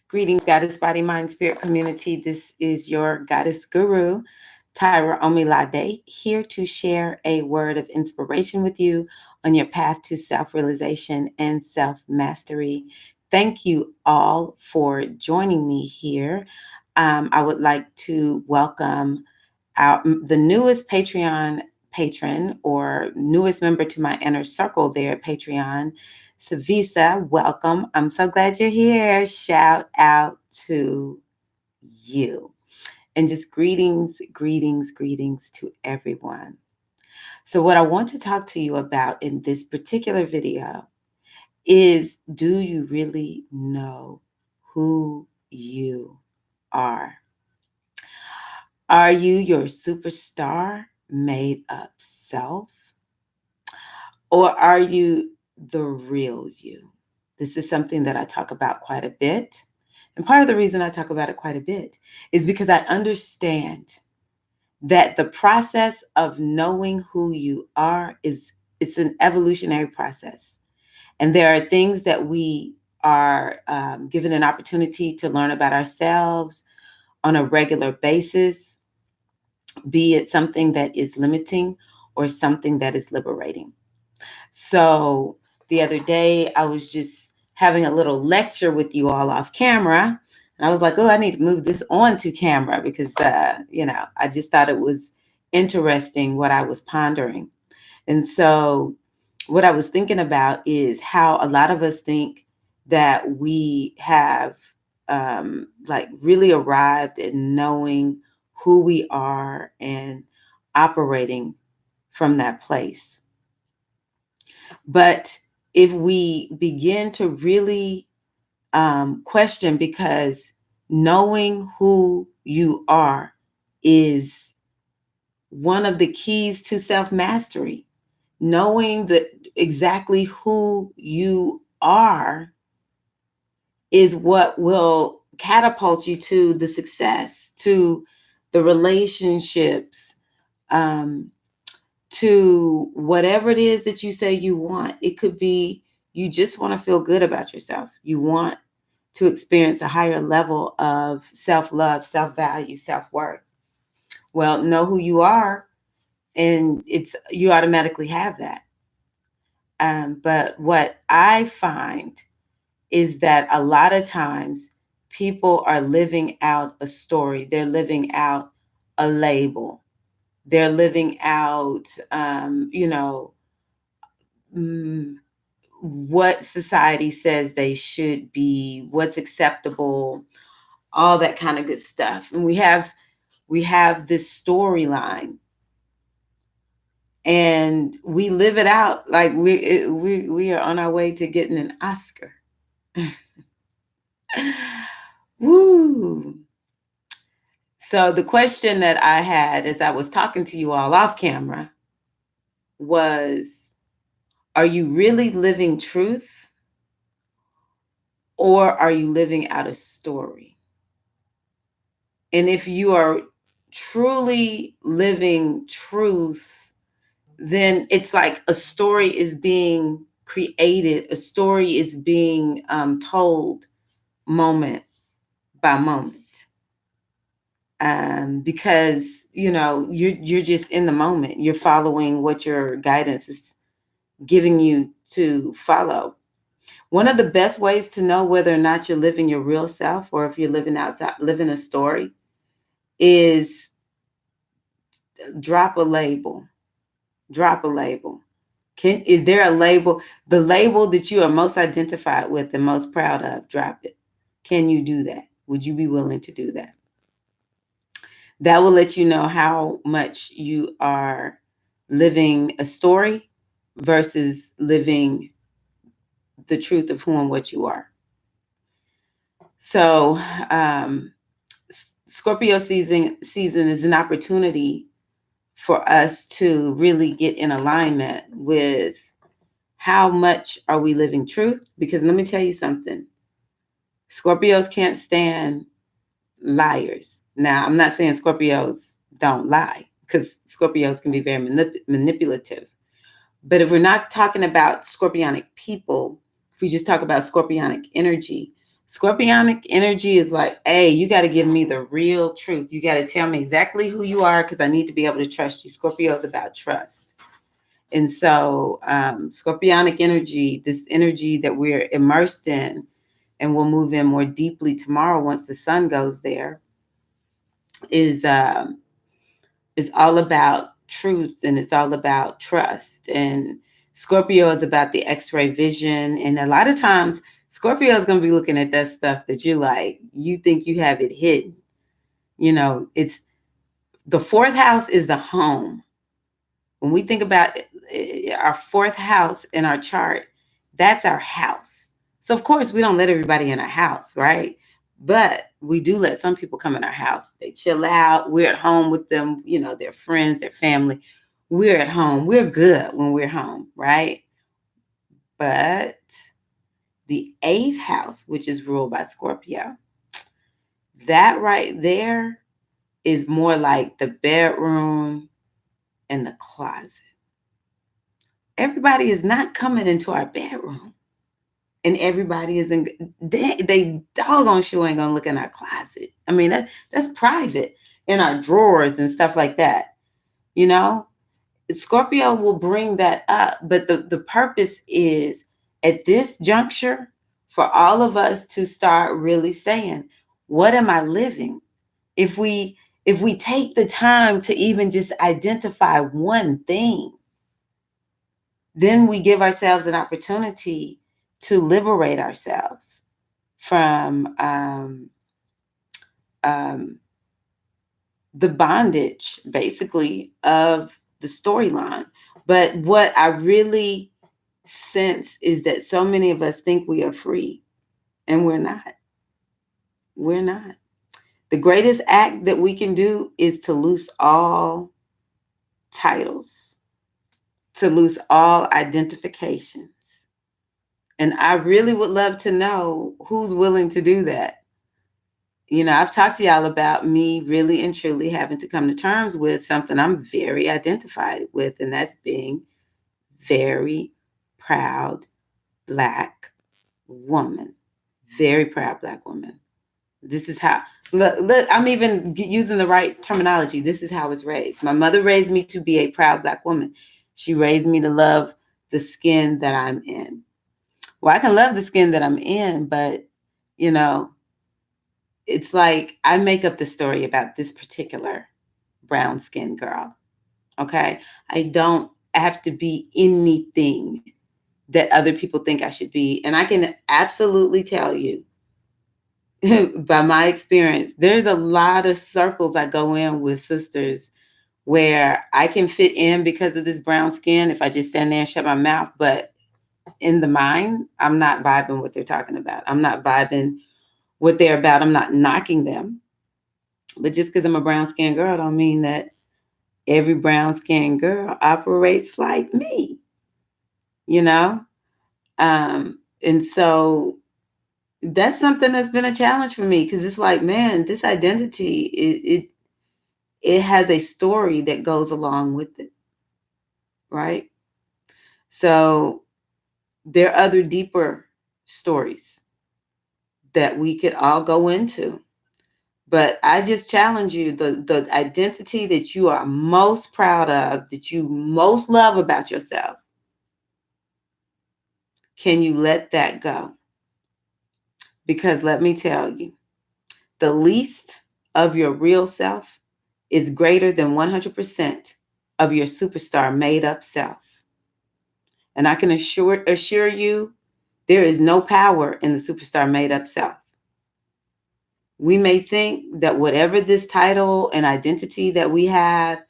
Greetings, Goddess Body, Mind, Spirit community. This is your Goddess Guru, Tyra Omilade, here to share a word of inspiration with you on your path to self realization and self mastery. Thank you all for joining me here. I would like to welcome the newest Patreon patron or newest member to my inner circle there at Patreon. Savisa, welcome. I'm so glad you're here. Shout out to you. And just greetings, greetings, greetings to everyone. So, what I want to talk to you about in this particular video is, do you really know who you are? Are you your superstar made up self? Or are you the real you? This is something that I talk about quite a bit. And part of the reason I talk about it quite a bit is because I understand that the process of knowing who you are it's an evolutionary process. And there are things that we are given an opportunity to learn about ourselves on a regular basis, be it something that is limiting or something that is liberating. So the other day, I was just having a little lecture with you all off camera. And I was like, oh, I need to move this on to camera because, I just thought it was interesting what I was pondering. And so what I was thinking about is how a lot of us think that we have really arrived at knowing who we are and operating from that place. But if we begin to really question, because knowing who you are is one of the keys to self-mastery. Knowing that exactly who you are is what will catapult you to the success, to the relationships, to whatever it is that you say you want. It could be you just want to feel good about yourself. You want to experience a higher level of self-love, self-value, self-worth. Well, know who you are, and you automatically have that. But what I find is that a lot of times people are living out a story. They're living out a label. They're living out, what society says they should be, what's acceptable, all that kind of good stuff. And we have this storyline, and we live it out like we are on our way to getting an Oscar. Woo! So the question that I had as I was talking to you all off camera was, are you really living truth, or are you living out a story? And if you are truly living truth, then it's like a story is being created, a story is being told moment by moment. Because you're just in the moment. You're following what your guidance is giving you to follow. One of the best ways to know whether or not you're living your real self, or if you're living a story, is drop a label. Drop a label. Is there a label? The label that you are most identified with and most proud of, drop it. Can you do that? Would you be willing to do that? That will let you know how much you are living a story versus living the truth of who and what you are. So, Scorpio season is an opportunity for us to really get in alignment with how much are we living truth. Because let me tell you something, Scorpios can't stand liars. Now, I'm not saying Scorpios don't lie, because Scorpios can be very manipulative. But if we're not talking about scorpionic people, if we just talk about scorpionic energy, Scorpionic energy is like, hey, you got to give me the real truth. You got to tell me exactly who you are because I need to be able to trust you. Scorpio is about trust. And so, scorpionic energy, this energy that we're immersed in, and we'll move in more deeply tomorrow once the sun goes there, is all about truth, and it's all about trust. And Scorpio is about the X-ray vision. And a lot of times, Scorpio is going to be looking at that stuff that you like, you think you have it hidden. It's the fourth house is the home. When we think about our fourth house in our chart, that's our house. So, of course, we don't let everybody in our house, right? But we do let some people come in our house. They chill out. We're at home with them, their friends, their family. We're at home. We're good when we're home, right? But the eighth house, which is ruled by Scorpio, that right there is more like the bedroom and the closet. Everybody is not coming into our bedroom, and everybody is in. They doggone sure ain't gonna look in our closet. I mean, that's private, in our drawers and stuff like that. You know, Scorpio will bring that up, but the purpose is at this juncture for all of us to start really saying, "What am I living?" If we take the time to even just identify one thing, then we give ourselves an opportunity to liberate ourselves from um, the bondage, basically, of the storyline. But what I really sense is that so many of us think we are free, and we're not. We're not. The greatest act that we can do is to loose all titles, to loose all identifications. And I really would love to know who's willing to do that. I've talked to y'all about me really and truly having to come to terms with something I'm very identified with, and that's being very proud Black woman. Very proud Black woman. This is how, look, I'm even using the right terminology. This is how I was raised. My mother raised me to be a proud Black woman. She raised me to love the skin that I'm in. Well, I can love the skin that I'm in, but, it's like I make up the story about this particular brown skinned girl. Okay. I don't have to be anything that other people think I should be. And I can absolutely tell you by my experience, there's a lot of circles I go in with sisters where I can fit in because of this brown skin if I just stand there and shut my mouth. But in the mind, I'm not vibing what they're talking about. I'm not vibing what they're about. I'm not knocking them. But just because I'm a brown skinned girl don't mean that every brown skinned girl operates like me, you know? And so that's something that's been a challenge for me because it's like, man, this identity, it has a story that goes along with it, right? So there are other deeper stories that we could all go into. But I just challenge you, the identity that you are most proud of, that you most love about yourself, can you let that go? Because let me tell you, the least of your real self is greater than 100% of your superstar made up self. And I can assure you, there is no power in the superstar made up self. We may think that whatever this title and identity that we have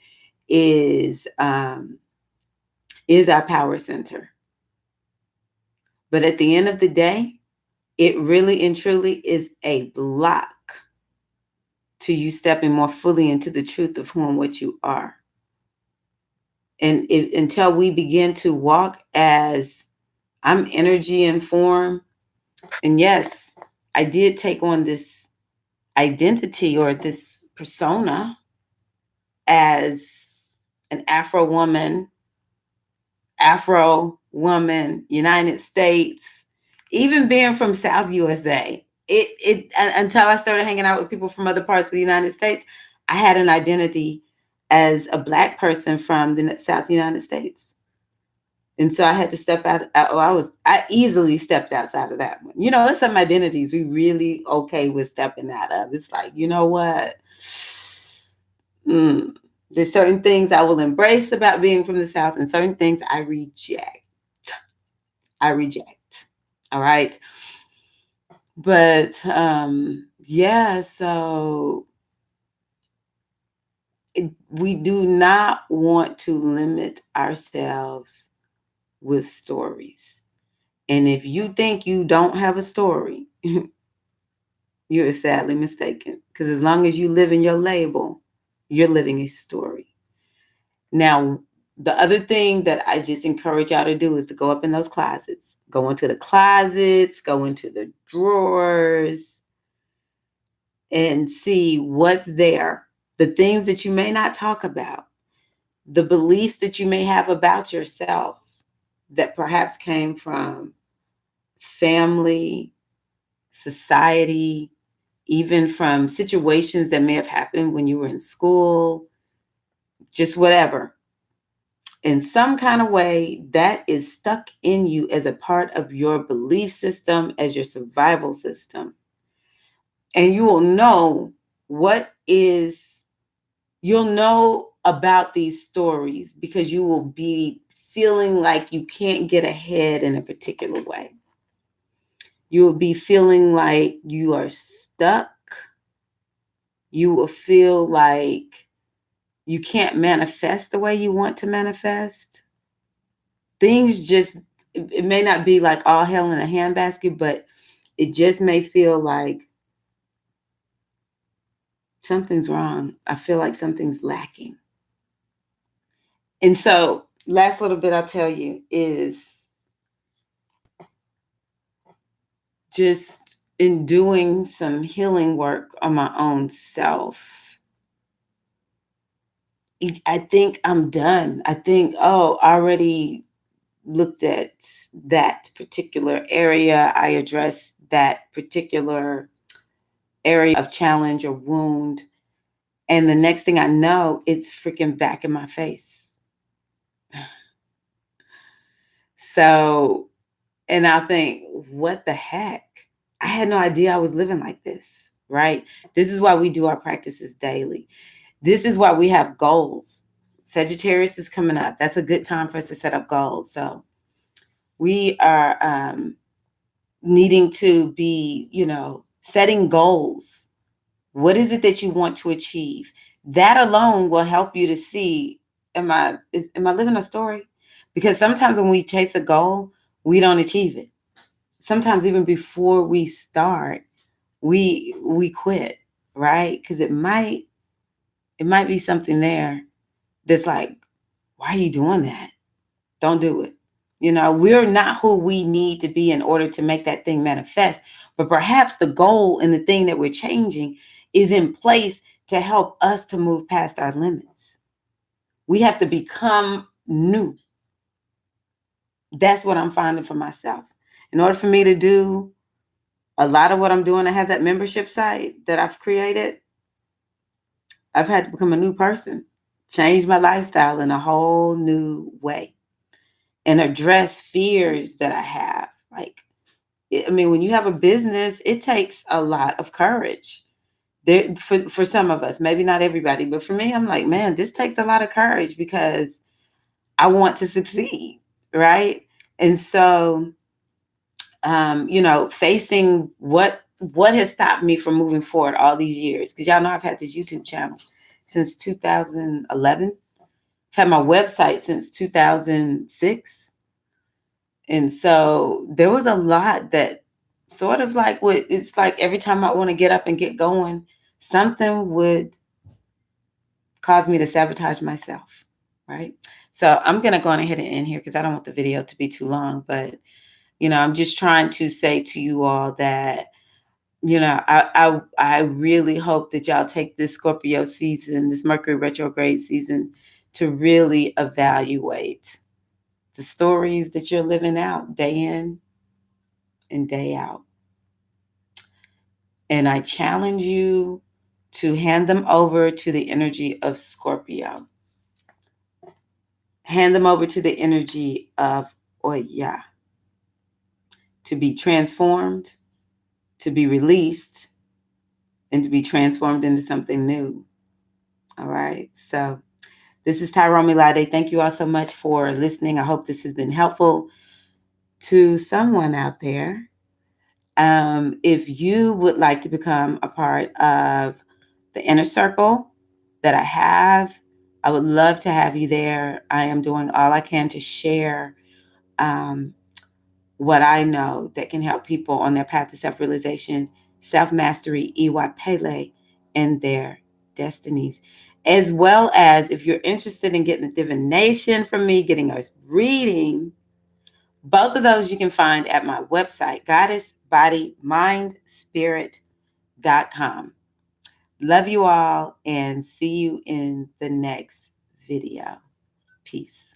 is our power center. But at the end of the day, it really and truly is a block to you stepping more fully into the truth of who and what you are. And until we begin to walk as I'm energy and form, and yes, I did take on this identity or this persona as an Afro woman, United States, even being from South USA. until I started hanging out with people from other parts of the United States, I had an identity as a Black person from the South United States. And so I had to step out. I easily stepped outside of that one. It's some identities we really okay with stepping out of. It's like, you know what? There's certain things I will embrace about being from the South and certain things I reject. All right. But yeah, so we do not want to limit ourselves with stories. And if you think you don't have a story, you're sadly mistaken. Because as long as you live in your label, you're living a story. Now, the other thing that I just encourage y'all to do is to go up in those closets. Go into the closets, go into the drawers, and see what's there. The things that you may not talk about, the beliefs that you may have about yourself that perhaps came from family, society, even from situations that may have happened when you were in school, just whatever. In some kind of way, that is stuck in you as a part of your belief system, as your survival system. And you will know you'll know about these stories because you will be feeling like you can't get ahead in a particular way. You will be feeling like you are stuck. You will feel like you can't manifest the way you want to manifest. Things just, it may not be like all hell in a handbasket, but it just may feel like something's wrong. I feel like something's lacking. And so, last little bit I'll tell you is just in doing some healing work on my own self. I think I'm done. I think, I already looked at that particular area. I addressed that particular area of challenge or wound. And the next thing I know, it's freaking back in my face. So, and I think, what the heck? I had no idea I was living like this, right? This is why we do our practices daily. This is why we have goals. Sagittarius is coming up. That's a good time for us to set up goals. So we are needing to be, setting goals. What is it that you want to achieve? That alone will help you to see, am I living a story? Because sometimes when we chase a goal, we don't achieve it. Sometimes even before we start, we quit, right? Because it might be something there that's like, why are you doing that? Don't do it. We're not who we need to be in order to make that thing manifest. But perhaps the goal and the thing that we're changing is in place to help us to move past our limits. We have to become new. That's what I'm finding for myself. In order for me to do a lot of what I'm doing, I have that membership site that I've created. I've had to become a new person, change my lifestyle in a whole new way, and address fears that I have. Like, when you have a business, it takes a lot of courage. For some of us, maybe not everybody, but for me, I'm like, man, this takes a lot of courage because I want to succeed, right? And so, facing what has stopped me from moving forward all these years, because y'all know I've had this YouTube channel since 2011. I've had my website since 2006. And so there was a lot that sort of like it's like every time I want to get up and get going, something would cause me to sabotage myself, right? So I'm going to go on ahead and end here because I don't want the video to be too long. But, I'm just trying to say to you all that, I really hope that y'all take this Scorpio season, this Mercury retrograde season, to really evaluate the stories that you're living out day in and day out. And I challenge you to hand them over to the energy of Scorpio. Hand them over to the energy of Oya, to be transformed, to be released, and to be transformed into something new. All right. So this is Tyrone Milade. Thank you all so much for listening. I hope this has been helpful to someone out there. If you would like to become a part of the inner circle that I have, I would love to have you there. I am doing all I can to share what I know that can help people on their path to self-realization, self-mastery, Iwa Pele, and their destinies. As well as if you're interested in getting a divination from me, getting a reading, both of those you can find at my website, goddessbodymindspirit.com. Love you all and see you in the next video. Peace.